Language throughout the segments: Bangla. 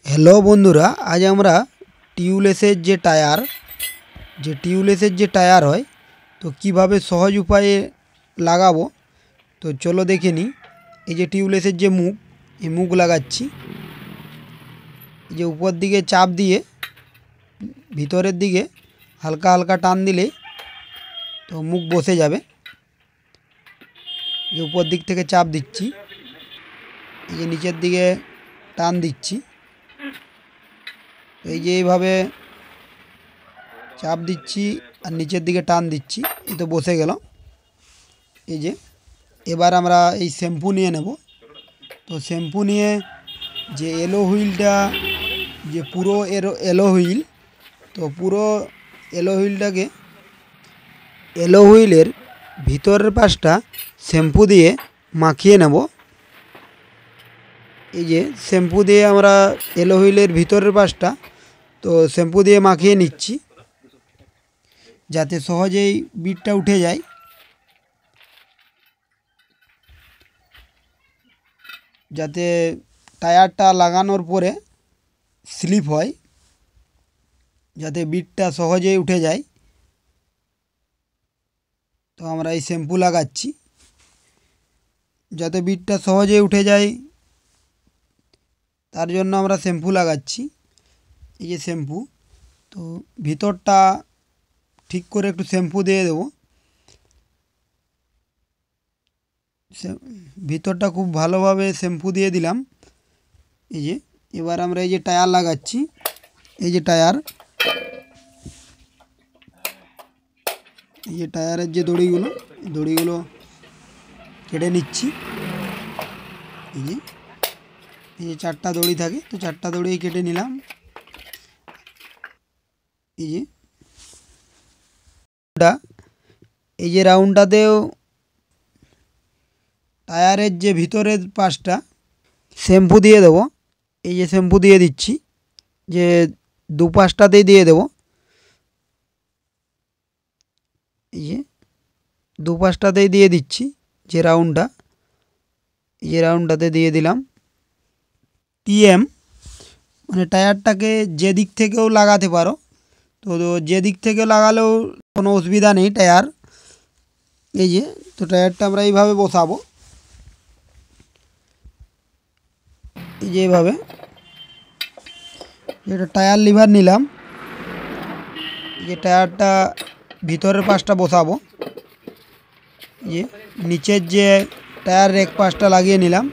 হ্যালো বন্ধুরা, আজ আমরা টিউবলেসের যে টায়ার হয় তো কিভাবে সহজ উপায়ে লাগাবো। তো চলো দেখে নিই। এই যে টিউবলেসের যে মুখ, এই মুখ লাগাচ্ছি। এই যে উপর দিকে চাপ দিয়ে ভিতরের দিকে হালকা হালকা টান দিলে তো মুখ বসে যাবে। যে উপর দিক থেকে চাপ দিচ্ছি, এই যে নিচের দিকে টান দিচ্ছি। এই যে এইভাবে চাপ দিচ্ছি আর নিচের দিকে টান দিচ্ছি, এই তো বসে গেল। এই যে এবার আমরা এই শ্যাম্পু নিয়ে নেব। তো শ্যাম্পু নিয়ে যে এলো হুইলটা, যে পুরো এলো হুইল, তো পুরো এলো হুইলটাকে, এলো হুইলের ভিতরের পাশটা শ্যাম্পু দিয়ে মাখিয়ে নেব। এই যে শ্যাম্পু দিয়ে আমরা এলো হুইলের ভিতরের পাশটা তো শ্যাম্পু দিয়ে মাখিয়ে নিচ্ছি, যাতে সহজেই বিটটা উঠে যায়। যাতে টায়ারটা লাগানোর পরে স্লিপ হয়, যাতে বিটটা সহজেই উঠে যায়। তো আমরা এই শ্যাম্পু লাগাচ্ছি যাতে বিটটা সহজেই উঠে যায়, তার জন্য আমরা শ্যাম্পু লাগাচ্ছি। এই যে শ্যাম্পু, তো ভিতরটা ঠিক করে একটু শ্যাম্পু দিয়ে দেবো। ভিতরটা খুব ভালোভাবে শ্যাম্পু দিয়ে দিলাম। এই যে এবার আমরা এই যে টায়ার লাগাচ্ছি। এই যে টায়ার, এই যে টায়ারের যে দড়িগুলো কেটে নিচ্ছি। এই যে চারটা দড়ি থাকে, তো চারটা দড়ি কেটে নিলাম। এই যে রাউন্ডটাতেও টায়ারের যে ভিতরের পাশটা শ্যাম্পু দিয়ে দেবো। এই যে শ্যাম্পু দিয়ে দিচ্ছি, যে দুপাশটাতেই দিয়ে দেবো। এই যে দুপাশটাতেই দিয়ে দিচ্ছি, যে রাউন্ডটা, এই যে রাউন্ডটাতে দিয়ে দিলাম। টিএম মানে টায়ারটাকে যে দিক থেকেও লাগাতে পারো, তো যে দিক থেকে লাগালেও কোনো অসুবিধা নেই টায়ার। এই যে তো টায়ারটা আমরা এইভাবে বসাবো। এই যে এইভাবে এটা টায়ার লিভার নিলাম, এই যে টায়ারটা ভিতরের পাশটা বসাবো। এই যে নিচের যে টায়ার এক পাশটা লাগিয়ে নিলাম,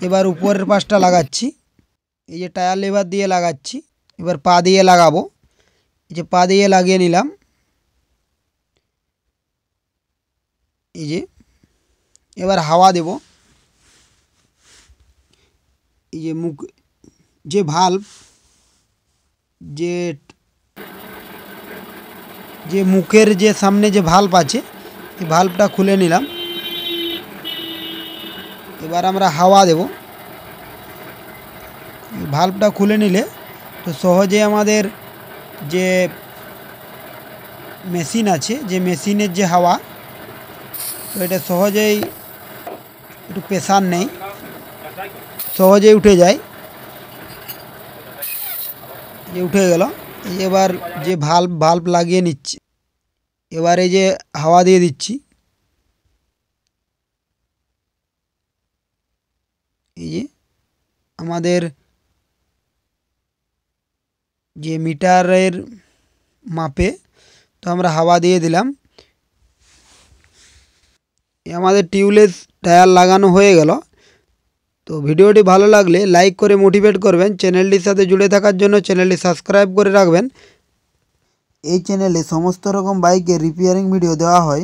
এবার উপরের পাশটা লাগাচ্ছি। এই যে টায়ার লিভার দিয়ে লাগাচ্ছি, এবার পা দিয়ে লাগাবো। এই যে পা দিয়ে লাগিয়ে নিলাম। এই যে এবার হাওয়া দেব। এই যে মুখ, যে ভাল্ব, যে মুখের যে সামনে যে ভাল্ব আছে, এই ভাল্বটা খুলে নিলাম। এবার আমরা হাওয়া দেব। ভাল্বটা খুলে নিলে তো সহজে আমাদের যে মেশিন আছে, যে মেশিনের যে হাওয়া, তো এটা সহজেই, একটু প্রেসার নেই, সহজেই উঠে যায়। যে উঠে গেল। এবার যে ভাল্ব লাগিয়ে নিচ্ছি। এবার এই যে হাওয়া দিয়ে দিচ্ছি। এই যে আমাদের যে মিটারের মাপে তো আমরা হাওয়া দিয়ে দিলাম। আমাদের টিউবলেস টায়ার লাগানো হয়ে গেল। তো ভিডিওটি ভালো লাগলে লাইক করে মোটিভেট করবেন। চ্যানেলটির সাথে জুড়ে থাকার জন্য চ্যানেলটি সাবস্ক্রাইব করে রাখবেন। এই চ্যানেলে সমস্ত রকম বাইকের রিপেয়ারিং ভিডিও দেওয়া হয়।